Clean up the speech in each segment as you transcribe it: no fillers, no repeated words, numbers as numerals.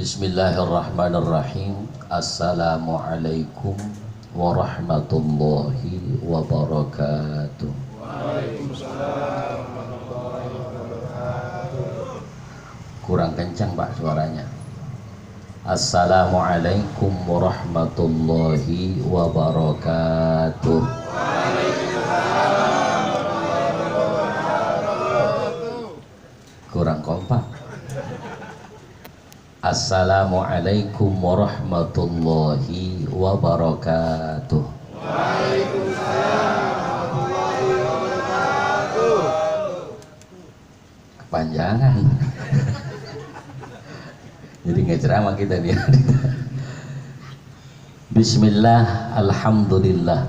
Bismillahirrahmanirrahim. Assalamualaikum warahmatullahi wabarakatuh. Waalaikumsalam warahmatullahi wabarakatuh. Kurang kencang Pak suaranya. Assalamualaikum warahmatullahi wabarakatuh. Waalaikumsalam warahmatullahi wabarakatuh. Kurang kompak. Assalamualaikum warahmatullahi wabarakatuh. Waalaikumsalam warahmatullahi wabarakatuh. Kepanjangan. Jadi nggak ceramah kita nih. Bismillah, alhamdulillah,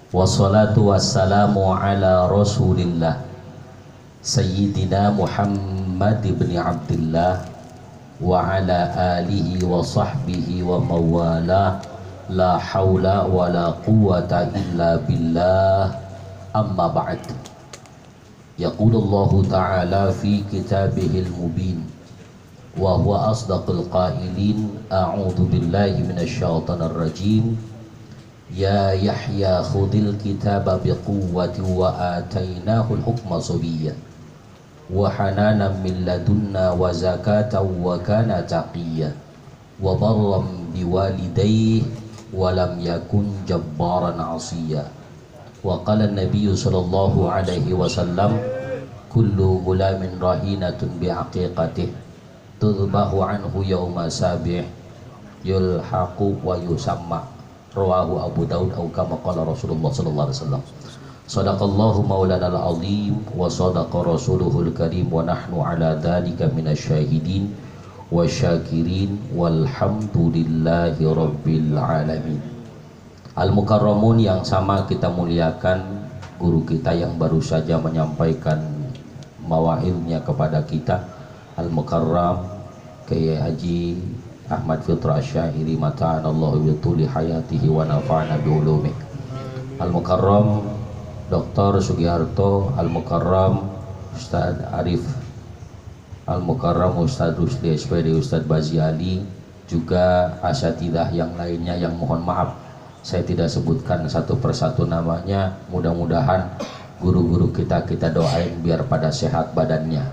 wassalatu wassalamu ala rasulillah Sayyidina Muhammad ibn Abdullah wa ala alihi wa sahbihi wa mawala, la hawla wa la quwata illa billah, amma ba'd. Yaqulullahu ta'ala fi kitabihil mubin wa huwa asdaqul qailin, a'udhu billahi minasyaitonir rajim. Ya Yahya khudil kitaba biquwwati wa atainahul hukma sabiyya wa hananan min ladunna wa zakatan wa kana taqiyya wa barran biwalidayhi wa lam yakun jabbaran 'asiyya. Wa qala an-nabiy sallallahu alaihi wasallam, kullu gulamin rahinatun bi'aqiqatihi tudbahu anhu yawma sabih yulhaqu wa yusamma. Rawahu Abu Daud atau kama qala Rasulullah sallallahu alaihi wasallam. Sadaqallahu maulana al-azim wa sadaqa rasuluhul karim wa nahnu ala dhalika minasyahidin wa syakirin walhamdulillahi rabbil alamin. Al-mukarramun yang sama kita muliakan, guru kita yang baru saja menyampaikan mawaidnya kepada kita, Al-Mukarram Kiai Haji Ahmad Fitra Asy-Syairi mata'anallahu bituli hayatihi wa nafa'ana bi'ulumih. Al-Mukarram Dr. Sugiharto, Al-Mukarram Ustaz Arif, Al-Mukarram Ustaz Rusli SPD, Ustaz Bazi Ali, juga asatidah yang lainnya yang mohon maaf saya tidak sebutkan satu persatu namanya. Mudah-mudahan guru-guru kita doain biar pada sehat badannya,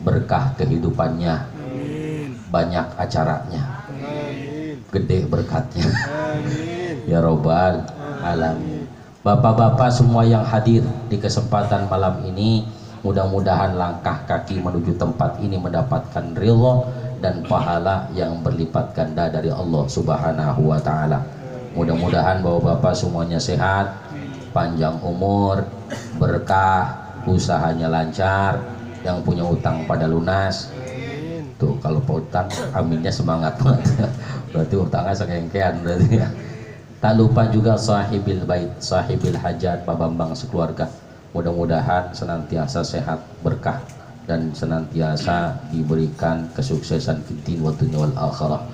berkah kehidupannya, banyak acaranya, gede berkatnya, ya robbal alamin. Bapak-bapak semua yang hadir di kesempatan malam ini, mudah-mudahan langkah kaki menuju tempat ini mendapatkan ridha dan pahala yang berlipat ganda dari Allah Subhanahu wa taala. Mudah-mudahan bapak-bapak semuanya sehat, panjang umur, berkah, usahanya lancar, yang punya utang pada lunas. Tuh kalau utang aminnya semangat banget. Berarti utangnya sekengkean berarti ya. Tak lupa juga sahibil bait, sahibil hajat, Pak Bambang sekeluarga. Mudah-mudahan senantiasa sehat, berkah, dan senantiasa diberikan kesuksesan fiddin wa dunya wal akhirah.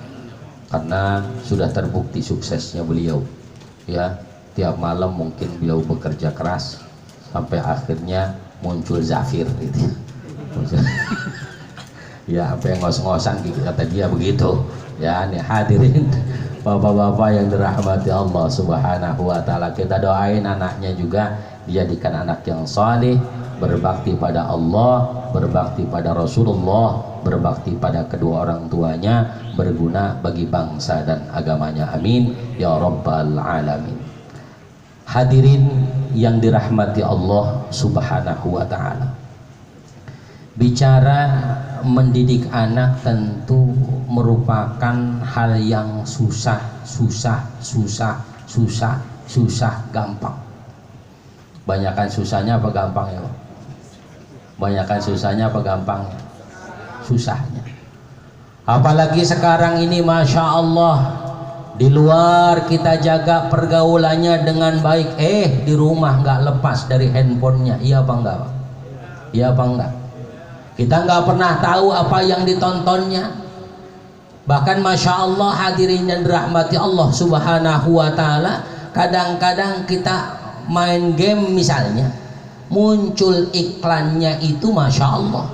Karena sudah terbukti suksesnya beliau. Ya, tiap malam mungkin beliau bekerja keras sampai akhirnya muncul zafir gitu. Ya, apa yang ngos-ngosan kata dia begitu. Ya, nih hadirin bapak-bapak yang dirahmati Allah Subhanahu wa taala, kita doain anaknya juga dijadikan anak yang saleh, berbakti pada Allah, berbakti pada Rasulullah, berbakti pada kedua orang tuanya, berguna bagi bangsa dan agamanya. Amin ya rabbal alamin. Hadirin yang dirahmati Allah Subhanahu wa taala, bicara mendidik anak tentu merupakan hal yang susah, gampang. Banyakan susahnya apa gampangnya? Banyakan susahnya apa gampangnya? Susahnya. Apalagi sekarang ini masya Allah, di luar kita jaga pergaulannya dengan baik, di rumah nggak lepas dari handphonenya. Iya apa enggak? Iya apa enggak? Kita nggak pernah tahu apa yang ditontonnya. Bahkan masya Allah hadirin dan dirahmati Allah Subhanahu wa taala, kadang-kadang kita main game misalnya, muncul iklannya itu masya Allah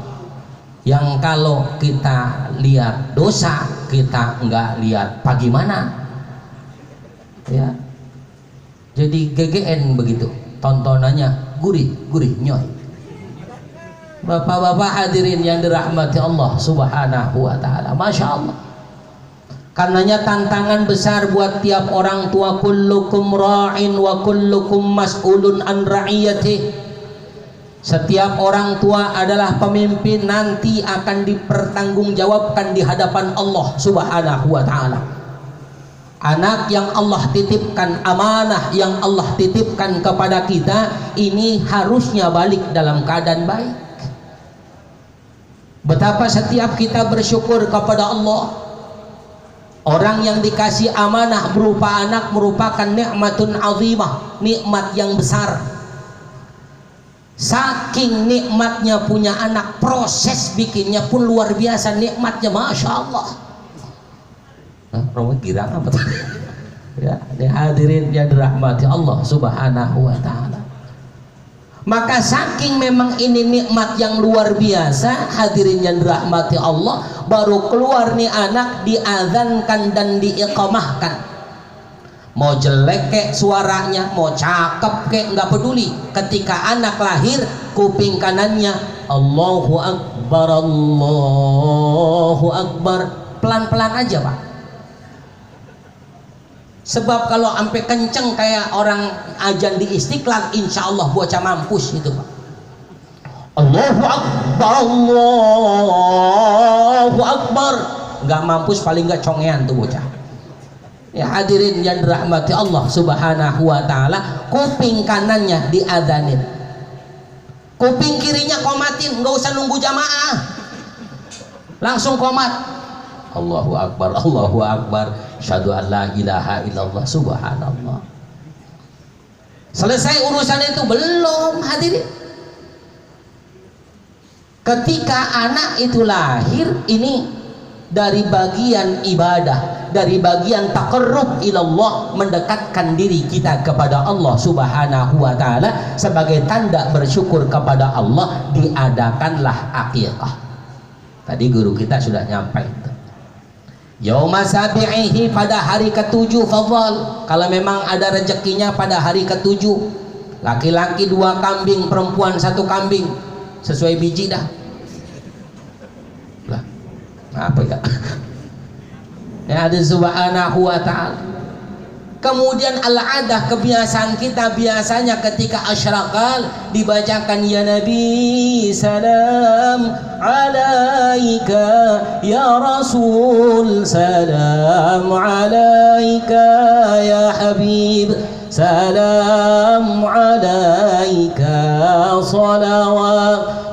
Yang kalau kita lihat dosa, kita nggak lihat bagaimana. Ya. Jadi GGN begitu. Tontonannya gurih nyoy. Bapak-bapak hadirin yang dirahmati Allah Subhanahu wa taala. Masya Allah. Karenanya tantangan besar buat tiap orang tua, kullukum ra'in wa kullukum mas'ulun an ra'iyatih. Setiap orang tua adalah pemimpin, nanti akan dipertanggungjawabkan di hadapan Allah Subhanahu wa taala. Anak yang Allah titipkan, amanah yang Allah titipkan kepada kita, ini harusnya balik dalam keadaan baik. Betapa setiap kita bersyukur kepada Allah. Orang yang dikasih amanah berupa anak merupakan nikmatun azimah, nikmat yang besar. Saking nikmatnya punya anak, proses bikinnya pun luar biasa nikmatnya, Masya Allah. Romo girang apa tuh? Ya, hadirin yang dirahmati Allah Subhanahu wa taala. Maka saking memang ini nikmat yang luar biasa, hadirin yang dirahmati Allah, baru keluar nih anak diazankan dan diiqamahkan. Mau jelek kek suaranya, mau cakep kek, nggak peduli. Ketika anak lahir, kuping kanannya Allahu Akbar, Allahu Akbar, pelan-pelan aja Pak. Sebab kalau sampai kenceng kayak orang ajan di Istiqlal, insya Allah bocah mampus itu Pak. Allahu Akbar, Allahu Akbar, nggak mampus, paling nggak congean tuh bocah. Ya hadirin yang dirahmati Allah Subhanahu wa taala, kuping kanannya diadzanin, kuping kirinya komatin, nggak usah nunggu jamaah, langsung komat. Allahu Akbar, Allahu Akbar, syahadu an la ilaha illallah, subhanallah. Selesai urusan itu? Belum, hadirin. Ketika anak itu lahir, ini dari bagian ibadah, dari bagian taqarrub ilallah, mendekatkan diri kita kepada Allah Subhanahu wa taala. Sebagai tanda bersyukur kepada Allah, diadakanlah akikah. Tadi guru kita sudah nyampai. Yauma sabi'ihi, pada hari ke-7, fadhal. Kalau memang ada rezekinya pada hari ke-7, laki-laki 2 kambing, perempuan 1 kambing, sesuai biji dah. Lah, apa ya? Ya ada Subhanahu wa ta'ala. Kemudian al-adah, kebiasaan kita biasanya ketika asyraqal dibacakan ya Nabi salam alaika, ya Rasul salam alaika, ya Habib salam alaika, salawatullah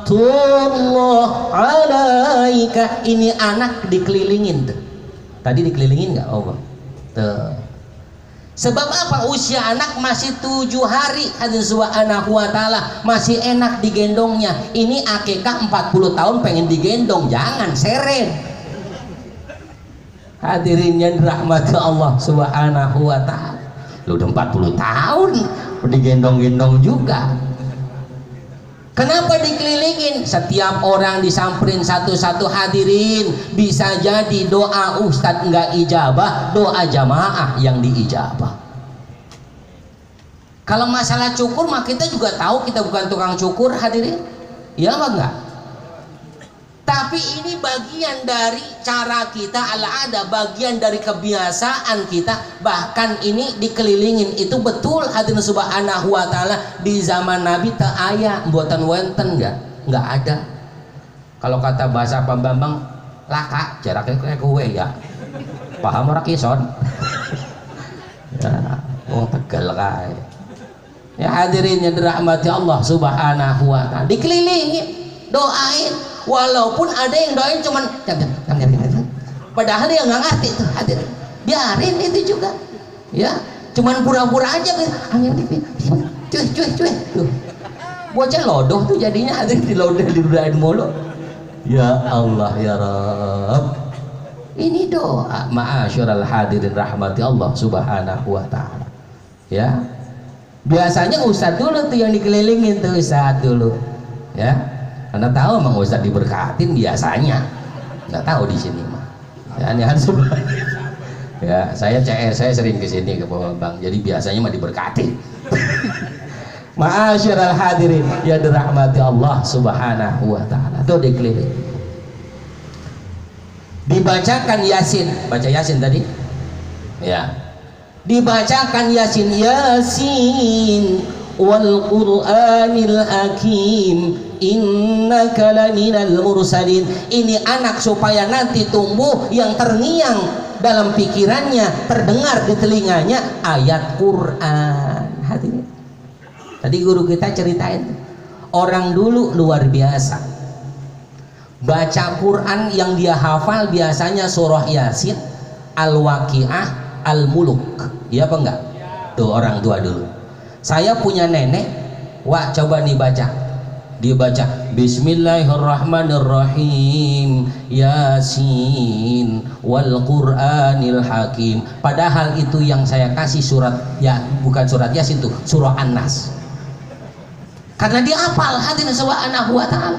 alaika. Ini anak dikelilingin tuh. Tadi dikelilingin nggak? Oh, tuh. Sebab apa? Usia anak masih 7 hari, hadirin subhanahu wa ta'ala, masih enak digendongnya. Ini akikah 40 tahun pengen digendong, jangan seret. Hadirin yang dirahmati Allah Subhanahu wa ta'ala, lu udah 40 tahun digendong-gendong juga. Kenapa dikelilingin? Setiap orang disamperin satu-satu, hadirin. Bisa jadi doa ustadz nggak ijabah, doa jamaah yang diijabah. Kalau masalah cukur mah kita juga tahu, kita bukan tukang cukur, hadirin. Ya apa enggak? Tapi ini bagian dari cara kita, ada bagian dari kebiasaan kita. Bahkan ini dikelilingin itu betul, hadirin subhanahu wa ta'ala. Di zaman Nabi tak aya buatan wenten, enggak ada. Kalau kata bahasa Pak Bambang, laka jaraknya kayak kue ya. Paham orang kison? Ya, Tegal kae. Ya hadirin yang dirahmati Allah Subhanahu wa ta'ala, dikelilingin, doain. Walaupun ada yang doain cuman padahal dia nggak ngerti tuh, hadirin. Biarin itu juga, ya. Cuman pura-pura aja, cuy tuh. Bocah lodoh tuh jadinya, hadirin, dilodohin mulu. Ya Allah ya Rabb. Ini doa, ma'asyiral hadirin rahmati Allah Subhanahu wa ta'ala. Ya. Biasanya ustadz dulu tuh yang dikelilingin tuh, ustadz dulu. Ya. Anda tahu Mang Ustaz diberkatin biasanya, nggak tahu di sini mah. Ya, ini harus ya, saya CS, saya sering ke sini ke Bang, jadi biasanya mah diberkati. Ma'asyiral hadirin ya dirahmati Allah Subhanahu wa taala. Tuh dikeliling. Dibacakan Yasin, baca Yasin tadi. Ya. Dibacakan Yasin, Yasin wal Qur'anil Hakim innaka laminal mursalin. Ini anak supaya nanti tumbuh yang terngiang dalam pikirannya, terdengar di telinganya ayat Quran. Hadirin. Tadi guru kita ceritain, orang dulu luar biasa. Baca Quran yang dia hafal biasanya surah Yasin, Al-Waqiah, Al-Muluk. Iya apa enggak? Tuh orang tua dulu. Saya punya nenek, wah coba nih baca. Dia baca Bismillahirrahmanirrahim, Yasin wal Qur'anil Hakim. Padahal itu yang saya kasih surat, ya bukan surat Yasin tuh, surah An-Nas. Karena dia hafal hadirin subhanahu wa ta'ala.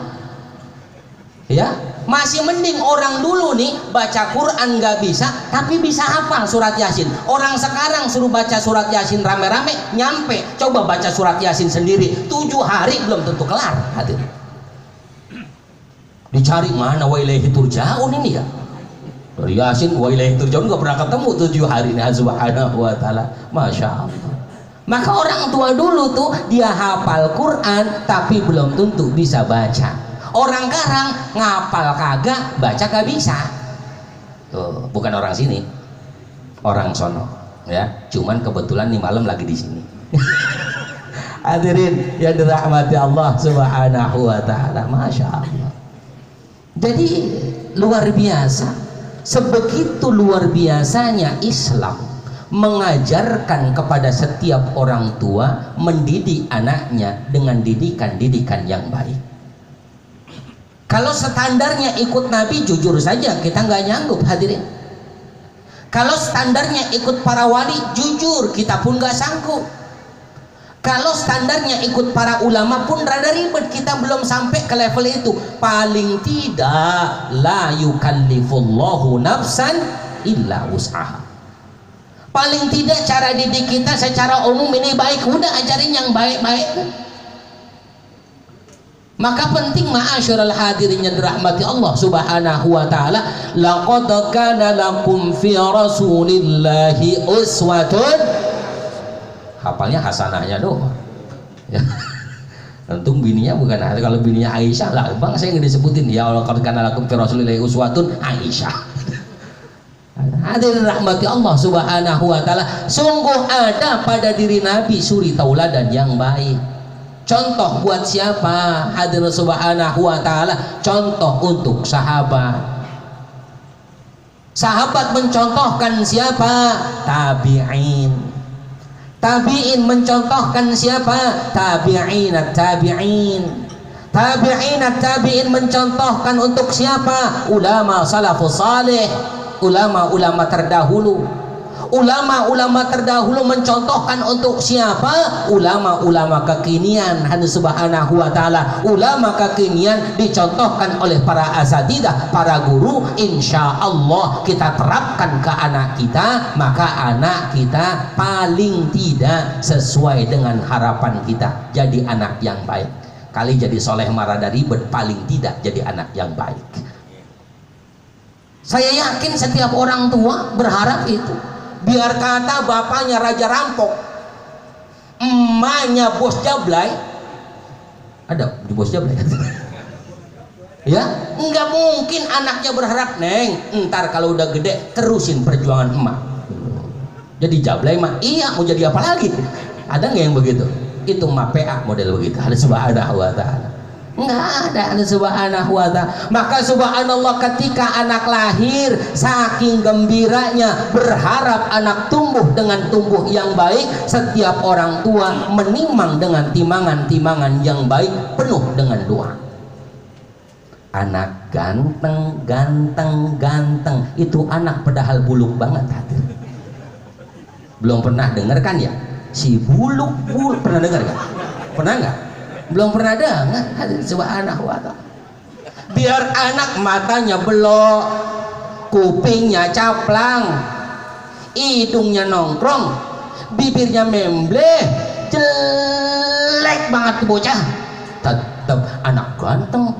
Ya, masih mending orang dulu nih baca Quran nggak bisa, tapi bisa hafal surat Yasin. Orang sekarang suruh baca surat Yasin rame-rame, nyampe. Coba baca surat Yasin sendiri, 7 hari belum tentu kelar. Hadirin. Dicari mana wa ilaihi turja'un ini ya. Dari Yasin wa ilaihi turja'un nggak pernah ketemu 7 hari nih subhanahu wa ta'ala. Masya Allah. Maka orang tua dulu tuh dia hafal Quran tapi belum tentu bisa baca. Orang sekarang ngapal kagak, baca gak bisa. Tuh, bukan orang sini, orang sono, ya. Cuman kebetulan nih malam lagi di sini. Hadirin yang dirahmati Allah Subhanahu wa taala, masya Allah. Jadi luar biasa, sebegitu luar biasanya Islam mengajarkan kepada setiap orang tua mendidik anaknya dengan didikan-didikan yang baik. Kalau standarnya ikut Nabi, jujur saja kita nggak nyanggup hadirin. Kalau standarnya ikut para wali, jujur kita pun nggak sanggup. Kalau standarnya ikut para ulama pun rada ribet, kita belum sampai ke level itu. Paling tidak la yukallifullahu nafsan illa wus'aha. Paling tidak cara didik kita secara umum ini baik, udah ajarin yang baik-baik. Maka penting ma'asyiral hadirin yang dirahmati Allah Subhanahu wa taala, laqad kana lakum fi rasulillahi uswatun. Hafalnya hasanahnya doang. Ya. Untung bininya bukan, kalau bininya Aisyah lah, Bang saya nggak disebutin ya Allah qad kana lakum fi rasulillahi uswatun Aisyah. Hadirin rahmati Allah Subhanahu wa taala, sungguh ada pada diri Nabi suri tauladan yang baik. Contoh buat siapa? Hadirin subhanahu wa ta'ala, contoh untuk sahabat. Sahabat mencontohkan siapa? Tabi'in. Tabi'in mencontohkan siapa? Tabi'in at-tabi'in. Tabi'in at-tabi'in mencontohkan untuk siapa? Ulama salafus salih, ulama-ulama terdahulu. Ulama-ulama terdahulu mencontohkan untuk siapa? Ulama-ulama kekinian. Hadirin subhanahu wa ta'ala, ulama kekinian dicontohkan oleh para asatidah, para guru. Insya Allah kita terapkan ke anak kita, maka anak kita paling tidak sesuai dengan harapan kita jadi anak yang baik. Kali jadi soleh marada ribet, paling tidak jadi anak yang baik. Saya yakin setiap orang tua berharap itu. Biar kata bapaknya raja rampok, emaknya bos jablay. Ada di bos jablay? Ya, nggak mungkin anaknya berharap, Neng, ntar kalau udah gede terusin perjuangan emak. Jadi jablay mah, iya mau jadi apa lagi? Ada nggak yang begitu? Itu mah PA model begitu. Ada subhanahu wa ta'ala. Nggak ada subhanahu wa ta'ala. Maka subhanallah ketika anak lahir, saking gembiranya berharap anak tumbuh dengan tumbuh yang baik, setiap orang tua menimang dengan timangan-timangan yang baik penuh dengan doa. Anak ganteng, ganteng, ganteng, itu anak padahal buluk banget hati. Belum pernah dengar kan ya? Si buluk, pernah dengar nggak? Pernah nggak? Belum pernah dengar hadirin subhanahu wa ta'ala. Biar anak matanya belok, kupingnya caplang, hidungnya nongkrong, bibirnya membleh, jelek banget bocah, tetap anak ganteng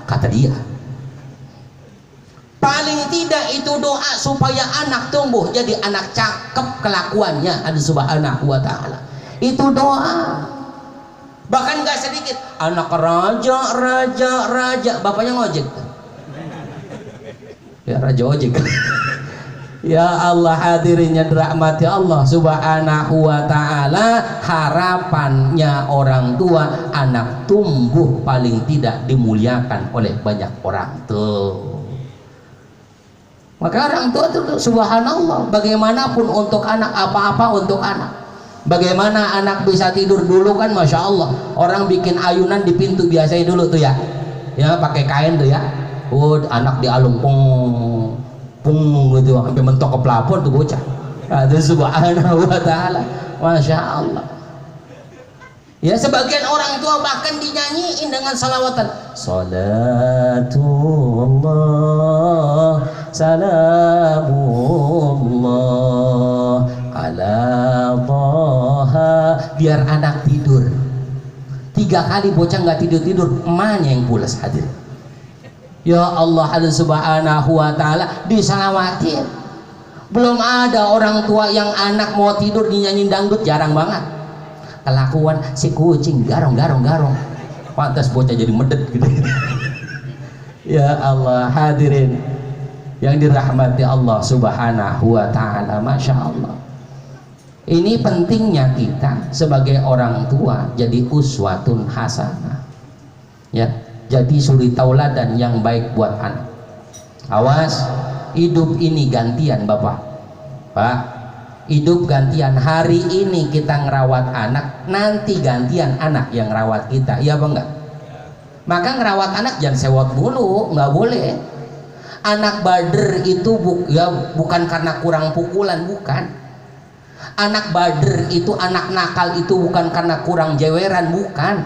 kata dia. Paling tidak itu doa supaya anak tumbuh jadi anak cakep kelakuannya, ada subhanahu wa ta'ala. Itu doa. Bahkan gak sedikit anak raja, bapaknya ngojek ya, raja ojek. Ya Allah, hadirin yang dirahmati Allah subhanahu wa ta'ala, harapannya orang tua anak tumbuh paling tidak dimuliakan oleh banyak orang tuh. Maka orang tua itu subhanallah, bagaimanapun untuk anak, apa-apa untuk anak. Bagaimana anak bisa tidur dulu kan, masya Allah. Orang bikin ayunan di pintu biasanya dulu tuh ya, pakai kain tuh ya. Anak dialung pung gitu, sampai mentok ke plafon tuh bocah. Ada subhanahu wa ta'ala, masya Allah. Ya, sebagian orang tua bahkan dinyanyiin dengan salawatan. Salatullah, salamullah ala Taha, biar anak tidur. 3 kali bocah nggak tidur, emaknya yang pulas hadir. Ya Allah, ada subhanahu wa ta'ala, disalawatin. Belum ada orang tua yang anak mau tidur dinyanyiin dangdut, jarang banget. Kelakuan si kucing garong. Pantas bocah jadi medet gitu. Ya Allah, hadirin yang dirahmati Allah subhanahu wa ta'ala, masya Allah. Ini pentingnya kita sebagai orang tua jadi uswatun hasanah, ya, jadi suri tauladan yang baik buat anak. Awas, hidup ini gantian Bapak, Pak, hidup gantian. Hari ini kita ngerawat anak, nanti gantian anak yang ngerawat kita, iya apa enggak? Maka ngerawat anak jangan sewot mulu, nggak boleh. Anak bader itu bukan karena kurang pukulan, bukan. Anak bader itu, anak nakal itu bukan karena kurang jeweran, bukan.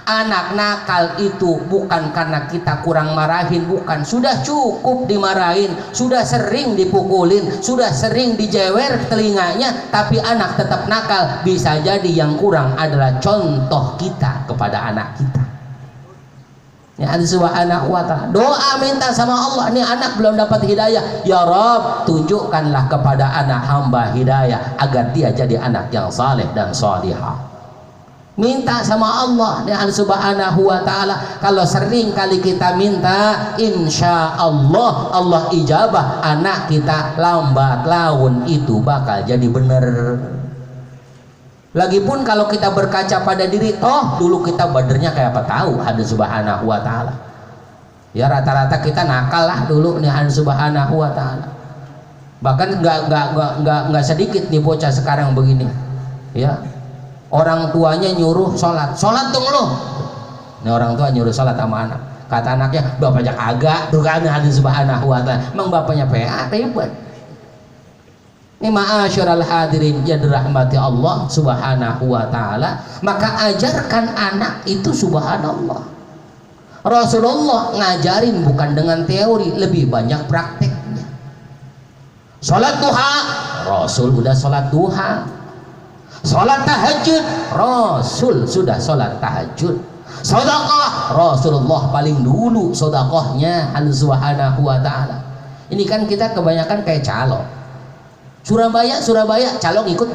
Anak nakal itu bukan karena kita kurang marahin, bukan. Sudah cukup dimarahin, sudah sering dipukulin, sudah sering dijewer telinganya, tapi anak tetap nakal. Bisa jadi yang kurang adalah contoh kita kepada anak kita. Ya, subhanahu wa ta'ala, doa minta sama Allah, nih anak belum dapat hidayah, ya Rabb, tunjukkanlah kepada anak hamba hidayah agar dia jadi anak yang saleh dan salihah. Minta sama Allah, nih subhanahu wa ta'ala. Kalau sering kali kita minta, insya Allah Allah ijabah. Anak kita lambat laun itu bakal jadi bener. Lagipun kalau kita berkaca pada diri, toh dulu kita badernya kayak apa tahu, ada subhanahu wa ta'ala. Ya, rata-rata kita nakal lah dulu nih, ada subhanahu wa ta'ala. Bahkan nggak sedikit nih bocah sekarang begini, ya, orang tuanya nyuruh sholat dong lo. Ini orang tua nyuruh sholat sama anak, kata anaknya, bapaknya kagak tuh kan, ada subhanahu wa ta'ala. Emang bapaknya PA ribet. Ini ma'asyiral hadirin yang dirahmati Allah subhanahu wa ta'ala. Maka ajarkan anak itu subhanallah. Rasulullah ngajarin bukan dengan teori, lebih banyak prakteknya. Sholat duha, Rasul udah sholat duha. Sholat tahajud, Rasul sudah sholat tahajud. Sedekah, Rasulullah paling dulu sedekahnya, subhanahu wa ta'ala. Ini kan kita kebanyakan kayak calo. Surabaya calon ikut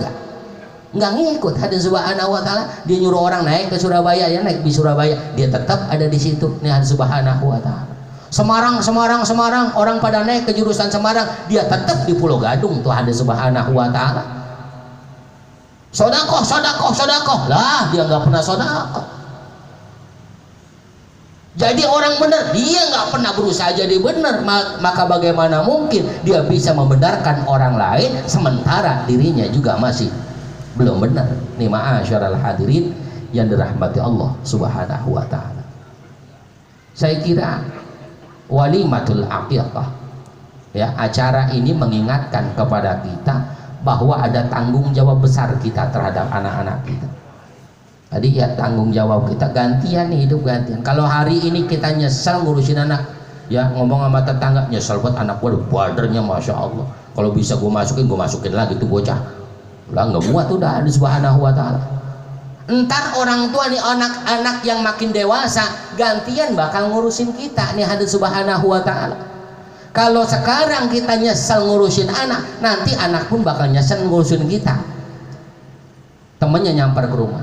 nggak ngikut. Ada subhanahu wa ta'ala, dia nyuruh orang naik ke Surabaya, ya naik di Surabaya, dia tetap ada di situ. Nih ada subhanahu wa ta'ala. Semarang orang pada naik ke jurusan Semarang, dia tetap di Pulau Gadung tuh, ada subhanahu wa ta'ala. Sodakoh lah, dia nggak pernah sodakoh. Jadi orang benar, dia nggak pernah berusaha jadi benar. Maka bagaimana mungkin dia bisa membenarkan orang lain sementara dirinya juga masih belum benar. Nih ma'asyiral hadirin yang dirahmati Allah subhanahu wa ta'ala. Saya kira walimatul aqiqah, ya, acara ini mengingatkan kepada kita bahwa ada tanggung jawab besar kita terhadap anak-anak kita. Tadi ya tanggung jawab kita gantian nih, hidup gantian. Kalau hari ini kita nyesel ngurusin anak, ya ngomong sama tetangga, nyesel buat anak gue, badernya masya Allah. Kalau bisa gue masukin lagi tuh bocah. Udah nggak muat udah, ada Subhanahu wa Ta'ala. Entar orang tua nih, anak-anak yang makin dewasa gantian bakal ngurusin kita nih, ada Subhanahu wa Ta'ala. Kalau sekarang kita nyesel ngurusin anak, nanti anak pun bakal nyesel ngurusin kita. Temennya nyamper ke rumah,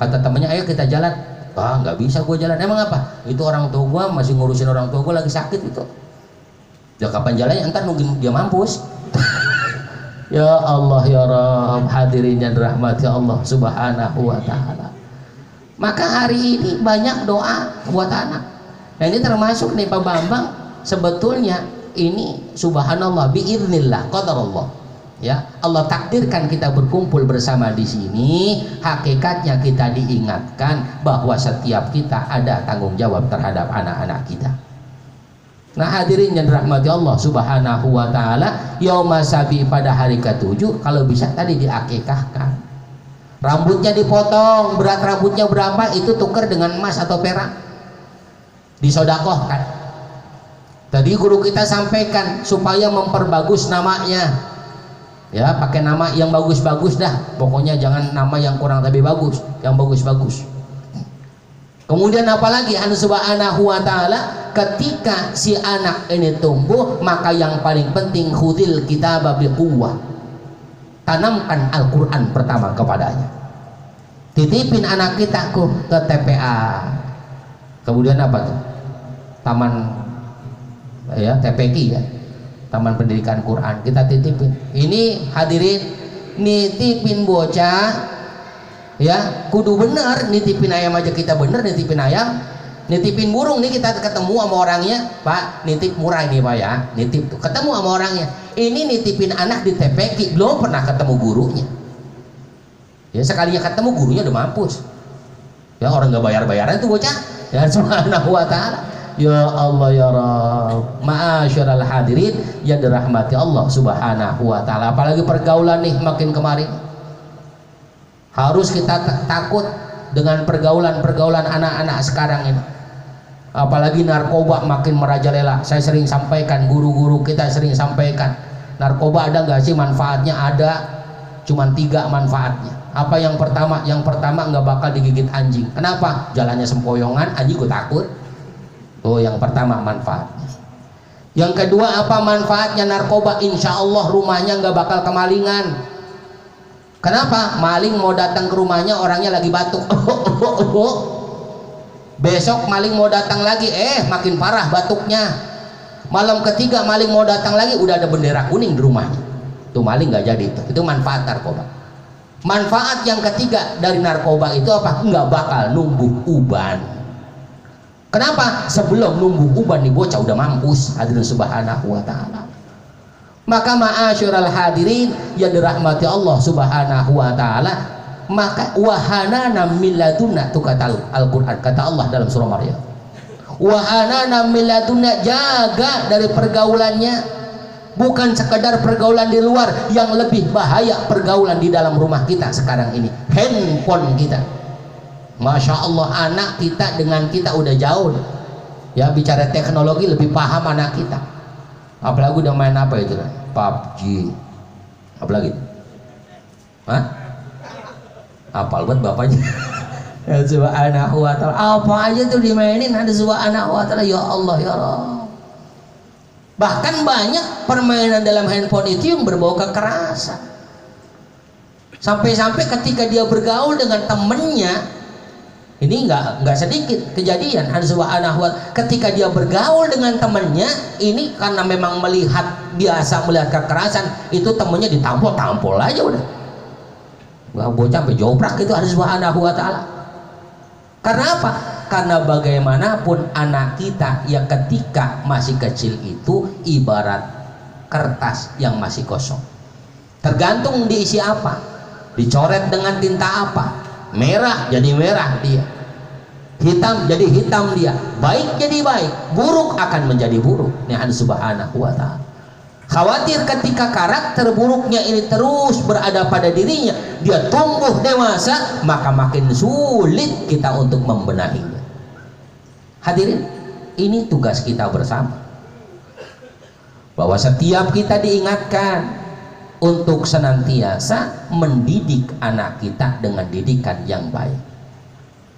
kata temennya, ayo kita jalan. Ah, nggak bisa gue jalan. Emang apa? Itu orang tua gue masih ngurusin orang tua gue lagi sakit itu. Ya kapan jalannya? Entar nungguin dia mampus. Ya Allah ya Rabb, hadirin yang dirahmati Allah Subhanahu wa Ta'ala. Maka hari ini banyak doa buat anak. Nah ini termasuk nih Pak Bambang, sebetulnya ini subhanallah biiznillah qadarullah. Ya, Allah takdirkan kita berkumpul bersama di sini. Hakikatnya kita diingatkan bahwa setiap kita ada tanggung jawab terhadap anak-anak kita. Nah hadirin yang dirahmati Allah Subhanahu wa Ta'ala, yauma sabi, pada hari ke-7 kalau bisa tadi diakikahkan. Rambutnya dipotong, berat rambutnya berapa itu tuker dengan emas atau perak, disodakohkan. Tadi guru kita sampaikan supaya memperbagus namanya. Ya, pakai nama yang bagus-bagus dah. Pokoknya jangan nama yang kurang tapi bagus, yang bagus-bagus. Kemudian apalagi Allah Subhanahu wa Ta'ala, ketika si anak ini tumbuh, maka yang paling penting khudil kitaba biquwwah. Tanamkan Al-Qur'an pertama kepadanya. Titipin anak kita ke TPA. Kemudian apa tuh? Taman ya, TPQ ya. Taman Pendidikan Quran kita titipin. Ini hadirin, nitipin bocah ya kudu bener. Nitipin ayam aja kita bener, nitipin ayam. Nitipin burung nih kita ketemu sama orangnya, Pak nitip murah ini Pak ya, nitip tuh ketemu sama orangnya. Ini nitipin anak di TPQ, belum pernah ketemu gurunya. Ya sekalinya ketemu gurunya udah mampus. Ya orang nggak bayar-bayaran tuh bocah. Ya Subhanahu wa Ta'ala. Ya Allah ya Rabb, ma'asyiral hadirin yang dirahmati Allah Subhanahu wa Ta'ala. Apalagi pergaulan nih makin kemarin, harus kita takut dengan pergaulan anak-anak sekarang ini. Apalagi narkoba makin merajalela. Saya sering sampaikan, guru-guru kita sering sampaikan, narkoba ada nggak sih manfaatnya? Ada, cuman 3 manfaatnya. Apa yang pertama? Yang pertama nggak bakal digigit anjing. Kenapa? Jalannya sempoyongan, anjing gue takut. Oh, yang pertama manfaatnya. Yang kedua apa manfaatnya narkoba? Insya Allah rumahnya nggak bakal kemalingan. Kenapa? Maling mau datang ke rumahnya orangnya lagi batuk. Besok maling mau datang lagi, makin parah batuknya. Malam ketiga maling mau datang lagi, udah ada bendera kuning di rumahnya. Tuh maling nggak jadi itu. Itu manfaat narkoba. Manfaat yang ketiga dari narkoba itu apa? Nggak bakal numbuh uban. Kenapa? Sebelum numbuh uban nih bocah udah mampus. Hadirin Subhanahu wa Ta'ala. Maka ma'asyiral hadirin yang dirahmati Allah Subhanahu wa Ta'ala, maka wahanana min ladunna, itu kata Al-Qur'an, kata Allah dalam surah Maryam. Wahanana min ladunna, jaga dari pergaulannya. Bukan sekedar pergaulan di luar, yang lebih bahaya pergaulan di dalam rumah kita sekarang ini, handphone kita. Masya Allah, anak kita dengan kita udah jauh ya, bicara teknologi lebih paham anak kita. Apalagi udah main apa itu kan, PUBG, apalagi hah? Apal buat bapaknya. Ya Subhanahu wa Ta'ala, apa aja tuh dimainin, ada Subhanahu wa Ta'ala. Ya Allah ya Allah. Bahkan banyak permainan dalam handphone itu yang berbau kekerasan. Sampai-sampai ketika dia bergaul dengan temennya, ini nggak sedikit kejadian, Subhanahu wa Ta'ala, ketika dia bergaul dengan temannya ini, karena memang biasa melihat kekerasan, itu temennya ditampol aja udah. Nggak bocah sampai joprak itu, Subhanahu wa Ta'ala. Karena apa? Karena bagaimanapun anak kita yang ketika masih kecil itu ibarat kertas yang masih kosong. Tergantung diisi apa, dicoret dengan tinta apa. Merah jadi merah dia, hitam jadi hitam dia, baik jadi baik, buruk akan menjadi buruk. Ini Subhanahu wa Ta'ala. Khawatir ketika karakter buruknya ini terus berada pada dirinya, dia tumbuh dewasa, maka makin sulit kita untuk membenahinya. Hadirin, ini tugas kita bersama, bahwa setiap kita diingatkan untuk senantiasa mendidik anak kita dengan didikan yang baik.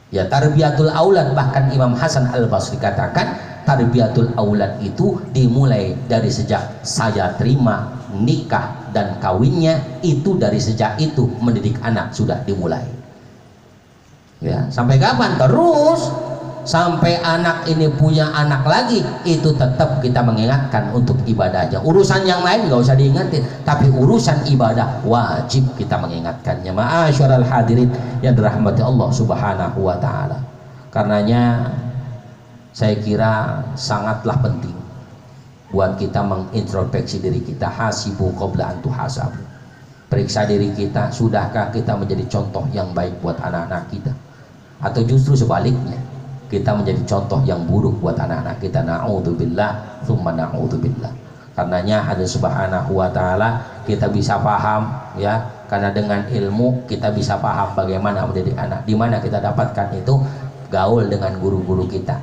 Ya, tarbiyatul aulad, bahkan Imam Hasan Al-Basri katakan tarbiyatul aulad itu dimulai dari sejak saya terima nikah dan kawinnya, itu dari sejak itu mendidik anak sudah dimulai. Ya, sampai kapan? Terus sampai anak ini punya anak lagi, itu tetap kita mengingatkan untuk ibadahnya. Urusan yang lain nggak usah diingatin, tapi urusan ibadah wajib kita mengingatkannya. Ma'asyiral hadirin yang dirahmati Allah Subhanahu wa taala. Karenanya saya kira sangatlah penting buat kita mengintrospeksi diri kita. Hasibu qabla an tuhasabu. Periksa diri kita, sudahkah kita menjadi contoh yang baik buat anak-anak kita, atau justru sebaliknya kita menjadi contoh yang buruk buat anak-anak kita. Na'udzubillah, tsumma na'udzubillah. Karenanya Allah Subhanahu wa taala kita bisa paham, ya, karena dengan ilmu kita bisa paham bagaimana mendidik anak. Di mana kita dapatkan itu? Gaul dengan guru-guru kita.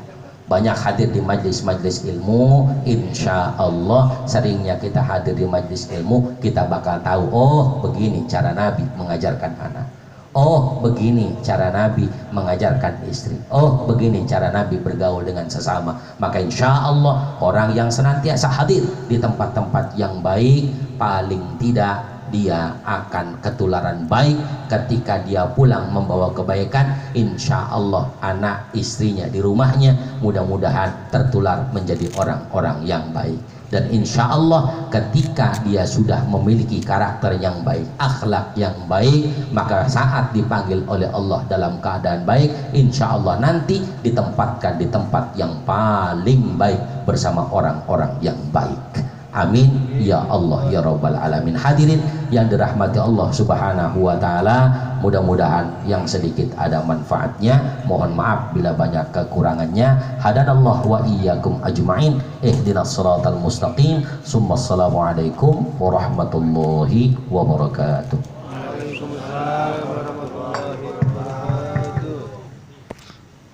Banyak hadir di majlis-majlis ilmu. Insya Allah seringnya kita hadir di majlis ilmu, kita bakal tahu, oh begini cara Nabi mengajarkan anak. Oh begini cara Nabi mengajarkan istri. Oh begini cara Nabi bergaul dengan sesama. Maka insya Allah orang yang senantiasa hadir di tempat-tempat yang baik, paling tidak dia akan ketularan baik. Ketika dia pulang membawa kebaikan, insya Allah anak istrinya di rumahnya mudah-mudahan tertular menjadi orang-orang yang baik. Dan insya Allah ketika dia sudah memiliki karakter yang baik, akhlak yang baik, maka saat dipanggil oleh Allah dalam keadaan baik, insya Allah nanti ditempatkan di tempat yang paling baik bersama orang-orang yang baik. Amin ya Allah ya Rabbal Alamin. Hadirin yang dirahmati Allah Subhanahu wa taala, mudah-mudahan yang sedikit ada manfaatnya. Mohon maaf bila banyak kekurangannya. Hadanallahu wa iyyakum ajma'in. Ihdinas siratal mustaqim. Assalamualaikum warahmatullahi wabarakatuh. Waalaikumsalam.